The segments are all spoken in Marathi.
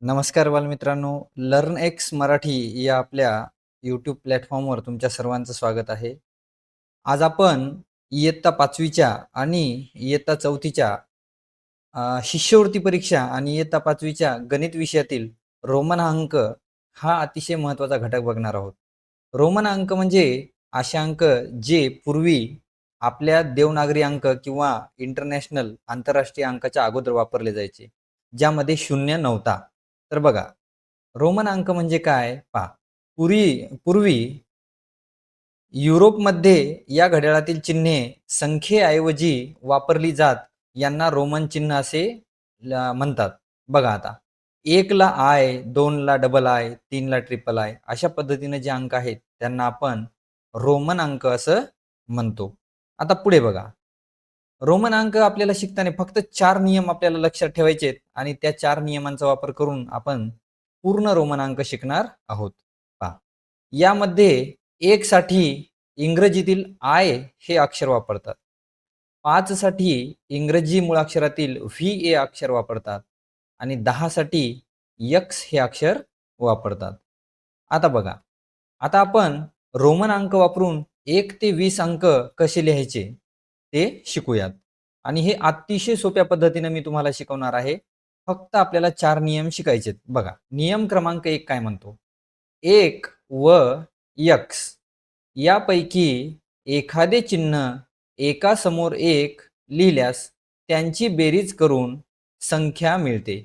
नमस्कार बालमित्रांनो, लर्न एक्स मराठी या आपल्या यूट्यूब प्लॅटफॉर्मवर तुमच्या सर्वांचं स्वागत आहे. आज आपण इयत्ता 5वीच्या आणि इयत्ता 4थीच्या शिष्यवृत्ती परीक्षा आणि इयत्ता 5वीच्या गणित विषयातील रोमन अंक हा अतिशय महत्त्वाचा घटक बघणार आहोत. रोमन अंक म्हणजे असे अंक जे पूर्वी आपल्या देवनागरी अंक किंवा इंटरनॅशनल आंतरराष्ट्रीय अंकाच्या अगोदर वापरले जायचे, ज्यामध्ये शून्य नव्हता. तर बघा, रोमन अंक म्हणजे काय? पहा. पूर्वी पूर्वी युरोपमध्ये या घड्याळातील चिन्हे संख्येऐवजी वापरली जात यांना रोमन चिन्ह असे म्हणतात. बघा आता, 1 ला आय, 2 ला डबल आय, 3 ला ट्रिपल आय अशा पद्धतीने जे अंक आहेत त्यांना आपण रोमन अंक असं म्हणतो. आता पुढे बघा, रोमन अंक आपल्याला शिकताना फक्त 4 नियम आपल्याला लक्षात ठेवायचे आहेत आणि त्या 4 नियमांचा वापर करून आपण पूर्ण रोमन अंक शिकणार आहोत. पहा, यामध्ये 1 साठी इंग्रजीतील आय हे अक्षर वापरतात. 5 साठी इंग्रजी मुळाक्षरातील व्ही अक्षर वापरतात आणि 10 साठी एक्स हे अक्षर वापरतात. आता बघा, आता आपण रोमन अंक वापरून 1 ते 20 अंक कसे लिहायचे ते शिकूयात. आणि हे अतिशय सोप्या पद्धतीने मी तुम्हाला शिकवणार आहे. फक्त आपल्याला 4 नियम शिकायचे बघा, नियम क्रमांक 1 काय म्हणतो? 1 व एक्स यापैकी एखादे चिन्ह एकासमोर एक लिहिल्यास त्यांची बेरीज करून संख्या मिळते.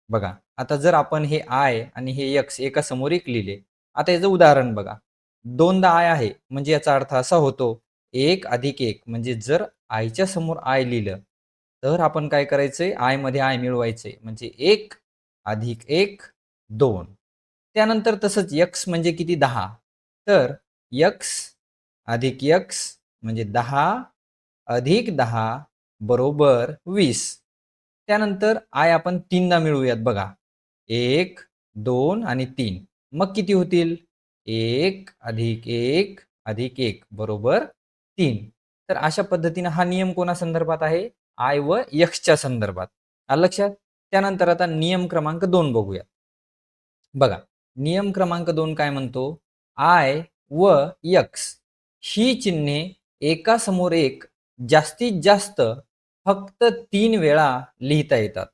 बघा, आता जर आपण हे आय आणि हे एक्स एकासमोर एक लिहिले. आता याचं उदाहरण बघा. 2दा आय आहे म्हणजे याचा अर्थ असा होतो 1 अधिक 1 म्हणजे जर आयच्या समोर आय लिहिलं, तर आपण काय करायचंय? आय मध्ये आय मिळवायचे म्हणजे 1 अधिक 1 2. त्यानंतर तसंच एक्स म्हणजे किती? 10. तर एक्स अधिक एक्स म्हणजे 10 अधिक 10 बरोबर 20. त्यानंतर आय आपण 3दा मिळवूयात बघा. 1, 2 आणि 3. मग किती होतील? 1 अधिक 1 अधिक 1 बरोबर 3. तर अशा पद्धतीने हा नियम कोणासंदर्भात आहे? आय व एक्सच्या संदर्भात. आलं लक्षात? त्यानंतर आता नियम क्रमांक 2 बघूया. बघा, नियम क्रमांक 2 काय म्हणतो? आय व एक्स ही चिन्हे एकासमोर एक जास्तीत जास्त फक्त 3 वेळा लिहिता येतात.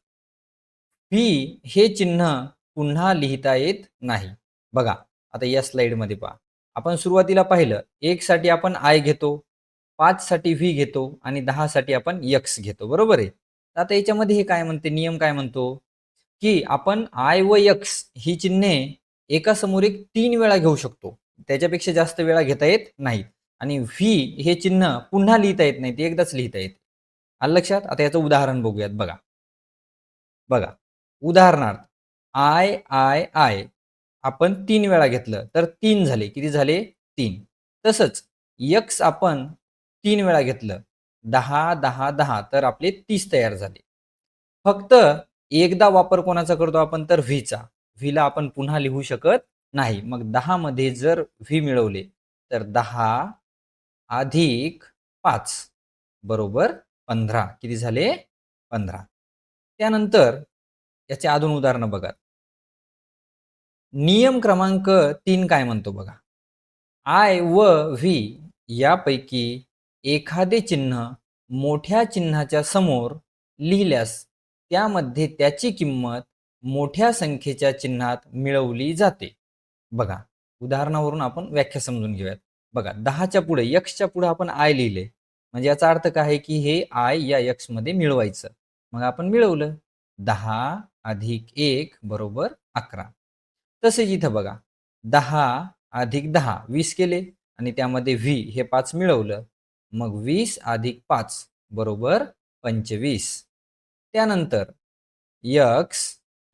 व्ही हे चिन्ह पुन्हा लिहिता येत नाही. बघा, आता या स्लाइडमध्ये पहा. आपण सुरुवातीला पाहिलं 1 साठी आपण आय घेतो, 5 साठी व्ही घेतो आणि 10 साठी आपण एक्स घेतो. बरोबर आहे? आता याच्यामध्ये हे काय म्हणते? नियम काय म्हणतो? की आपण आय व एक्स ही चिन्हे एकासमोर एक 3 वेळा घेऊ शकतो. त्याच्यापेक्षा जास्त वेळा घेता येत नाहीत. आणि व्ही हे चिन्ह पुन्हा लिहिता येत नाही. ते एकदाच लिहिता येते. आलं लक्षात? आता याचं उदाहरण बघूयात बघा. बघा, उदाहरणार्थ आय, आय, आय आपण 3 वेळा घेतलं तर 3 झाले. किती झाले? 3. तसंच एक्स आपण 3 वेळा घेतलं. 10, 10, 10 तर आपले 30 तयार झाले. फक्त एकदा वापर कोणाचा करतो आपण? तर व्हीचा. व्हीला आपण पुन्हा लिहू शकत नाही. मग 10 मध्ये जर व्ही मिळवले तर 10 अधिक 5 बरोबर 15. किती झाले? 15. त्यानंतर याचे अजून उदाहरणं बघा. नियम क्रमांक 3 काय म्हणतो बघा. आय व व्ही यापैकी एखादे चिन्ह मोठ्या चिन्हाच्या समोर लिहिल्यास त्यामध्ये त्याची किंमत मोठ्या संख्येच्या चिन्हात मिळवली जाते. बघा, उदाहरणावरून आपण व्याख्या समजून घेऊयात. बघा, 10च्या पुढे एक्सच्या पुढे आपण आय लिहिले. म्हणजे याचा अर्थ काय आहे की हे आय या एक्स मध्ये मिळवायचं. मग आपण मिळवलं. 10 अधिक 1 बरोबर 11. तसेच इथं बघा, 10 अधिक 10 20 केले आणि त्यामध्ये व्ही हे 5 मिळवलं. मग 20 अधिक 5 बरोबर 25. त्यानंतर एक्स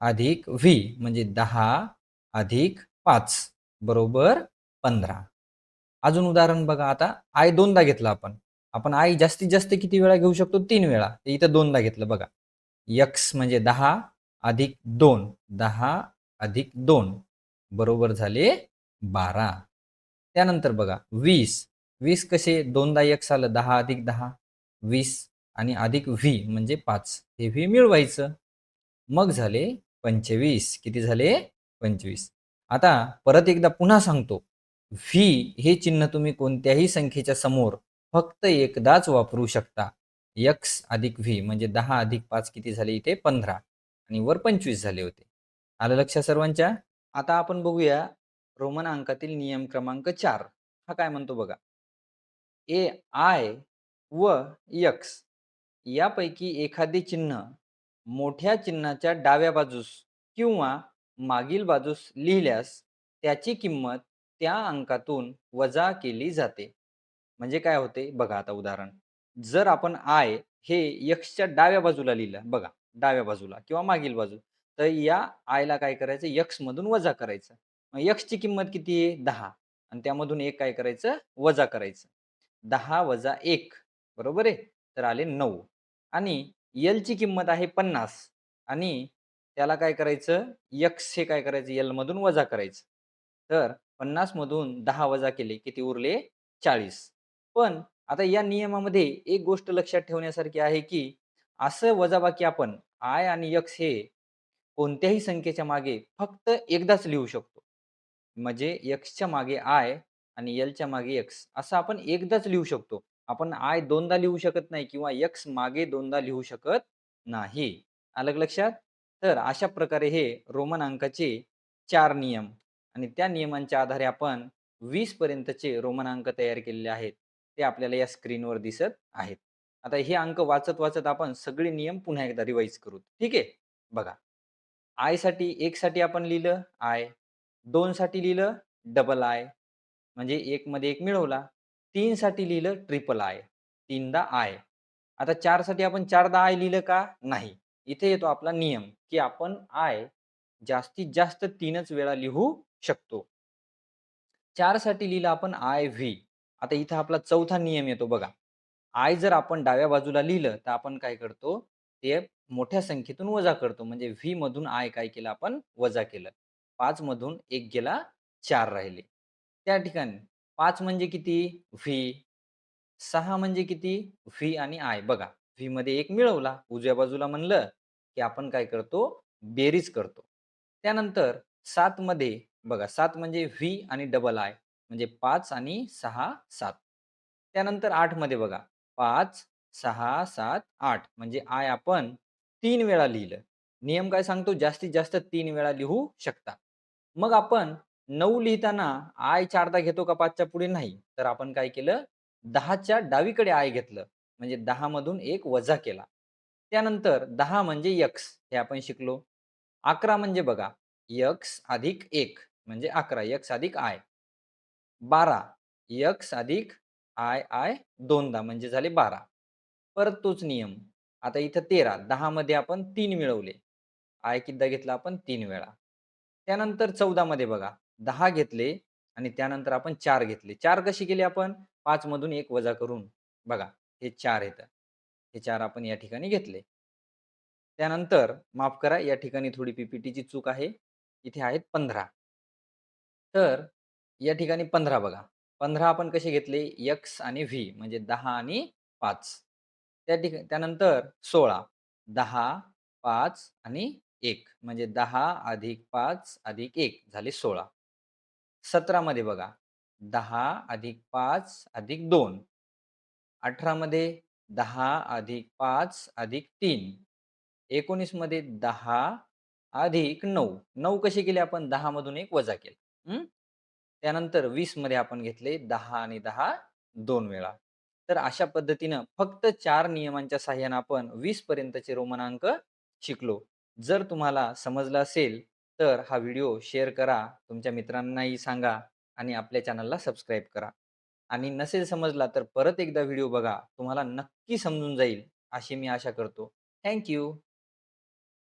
अधिक व्ही म्हणजे 10 अधिक 5 बरोबर 15. अजून उदाहरण बघा. आता आय 2दा घेतला आपण. आपण आय जास्तीत जास्त किती वेळा घेऊ शकतो? 3 वेळा. इथं 2दा घेतलं बघा. एक्स म्हणजे 10 अधिक 2 10 अधिक 2 बरोबर झाले 12. त्यानंतर बघा 20. 20 कसे? 2दा एक्स आलं. 10 अधिक 10 20 आणि अधिक व्ही म्हणजे 5. हे व्ही मिळवायचं. मग झाले 25 किती झाले? 25. आता परत एकदा पुन्हा सांगतो. व्ही हे चिन्ह तुम्ही कोणत्याही संख्येच्या समोर फक्त एकदाच वापरू शकता. एक्स अधिक व्ही म्हणजे 10 अधिक 5 किती झाले इथे 15 आणि वर 25 झाले होते. आलं लक्षात सर्वांच्या? आता आपण बघूया रोमन अंकातील नियम क्रमांक 4. हा काय म्हणतो बघा. आय व यक्स यापैकी एखादे चिन्ह मोठ्या चिन्हाच्या डाव्या बाजूस किंवा मागील बाजूस लिहिल्यास त्याची किंमत त्या अंकातून वजा केली जाते. म्हणजे काय होते बघा आता उदाहरण. जर आपण आय हे यक्सच्या डाव्या बाजूला लिहिलं बघा, डाव्या बाजूला किंवा मागील बाजू, तर या आयला काय करायचं यक्स मधून वजा करायचं. मग यक्सची किंमत किती आहे? 10 आणि त्यामधून 1 काय करायचं? वजा करायचं. 10 वजा 1 बरोबर आहे? तर आले 9 आणि एलची किंमत आहे 50 आणि त्याला काय करायचं? एक्स हे काय करायचं? एलमधून वजा करायचं. तर 50 मधून 10 वजा केले, किती उरले? 40. पण आता या नियमामध्ये एक गोष्ट लक्षात ठेवण्यासारखी आहे, की असं वजाबाकी आपण आय आणि एक्स हे कोणत्याही संख्येच्या मागे फक्त एकदाच लिहू शकतो. म्हणजे एक्सच्या मागे आय आणि एलच्या मागे एक्स असं आपण एकदाच लिहू शकतो. आपण आय दोनदा लिहू शकत नाही किंवा एक्स मागे दोनदा लिहू शकत नाही. आलं का लक्षात? तर अशा प्रकारे हे रोमन अंकाचे 4 नियम आणि त्या नियमांच्या आधारे आपण 20 पर्यंतचे रोमन अंक तयार केलेले आहेत. ते आपल्याला या स्क्रीनवर दिसत आहेत. आता हे अंक वाचत-वाचत आपण सगळे नियम पुन्हा एकदा रिवाईज करू. ठीक आहे? बघा. आयसाठी 1 साठी आपण लिहिलं आय, 2 साठी लिहिलं डबल आय, म्हणजे 1 मध्ये 1 मिळवला. 3 साठी लिहिलं ट्रिपल आय, तीनदा आय. आता 4 साठी आपण चारदा आय लिहिलं का? नाही. इथे येतो आपला नियम, की आपण आय जास्तीत जास्त 3च वेळा लिहू शकतो. 4 साठी लिहिलं आपण आय-व्ही. आता इथं आपला चौथा नियम येतो बघा. आय जर आपण डाव्या बाजूला लिहिलं, तर आपण काय करतो, ते मोठ्या संख्येतून वजा करतो. म्हणजे व्ही मधून आय काय केलं आपण वजा केलं. 5 मधून 1 गेला, 4 राहिले. त्या ठिकाणी 5 म्हणजे किती? व्ही. 6 म्हणजे किती? व्ही आणि आय. बघा, व्हीमध्ये 1 मिळवला. उजव्या बाजूला म्हणलं, की आपण काय करतो, बेरीज करतो. त्यानंतर 7 मध्ये बघा 7 म्हणजे व्ही आणि डबल आय म्हणजे 5 आणि 6 7. त्यानंतर 8 मध्ये बघा 5, 6, 7, 8 म्हणजे आय आपण 3 वेळा लिहिलं. नियम काय सांगतो जास्तीत जास्त 3 वेळा लिहू शकता. मग आपण 9 लिहिताना आय चारदा घेतो का 5च्या पुढे? नाही. तर आपण काय केलं 10च्या डावीकडे आय घेतलं. म्हणजे 10 मधून 1 वजा केला. त्यानंतर 10 म्हणजे एक्स हे आपण शिकलो. 11 म्हणजे बघा एक्स अधिक 1 म्हणजे 11 एक्स अधिक आय. 12 एक्स अधिक आय दोनदा म्हणजे झाले 12. परत तोच नियम. आता इथं 13 10 मध्ये आपण 3 मिळवले. आय कितीदा घेतला आपण 3 वेळा. त्यानंतर 14 मध्ये बघा 10 घेतले आणि त्यानंतर आपण 4 घेतले. 4 कशी केली आपण? 5 मधून 1 वजा करून. बघा हे 4 येतं. हे 4 आपण या ठिकाणी घेतले. त्यानंतर माफ करा या ठिकाणी थोडी पी चूक आहे. इथे आहेत 15. तर या ठिकाणी 15 बघा. 15 आपण कसे घेतले? एक्स आणि व्ही म्हणजे 10 आणि 5. त्यानंतर 16 10, 5 आणि 1 म्हणजे 10 अधिक 5 अधिक 1 झाले 16. 17 मध्ये बघा 10 अधिक 5 अधिक 2. 18 मध्ये 10 अधिक 5 अधिक 3. 19 मध्ये 10 अधिक 9. 9 कसे केले आपण? 10 मधून 1 वजा केलं. त्यानंतर 20 मध्ये आपण घेतले 10 आणि 10 2 वेळा. तर अशा पद्धतीनं फक्त 4 नियमांच्या सहाय्याने आपण 20 पर्यंतचे रोमन अंक शिकलो. जर तुम्हाला समजलं असेल, तर हा व्हिडिओ शेअर करा, तुमच्या मित्रांनाही सांगा आणि आपल्या चॅनलला सबस्क्राईब करा. आणि नसेल समजला तर परत एकदा व्हिडिओ बघा. तुम्हाला नक्की समजून जाईल, अशी मी आशा करतो. Thank you.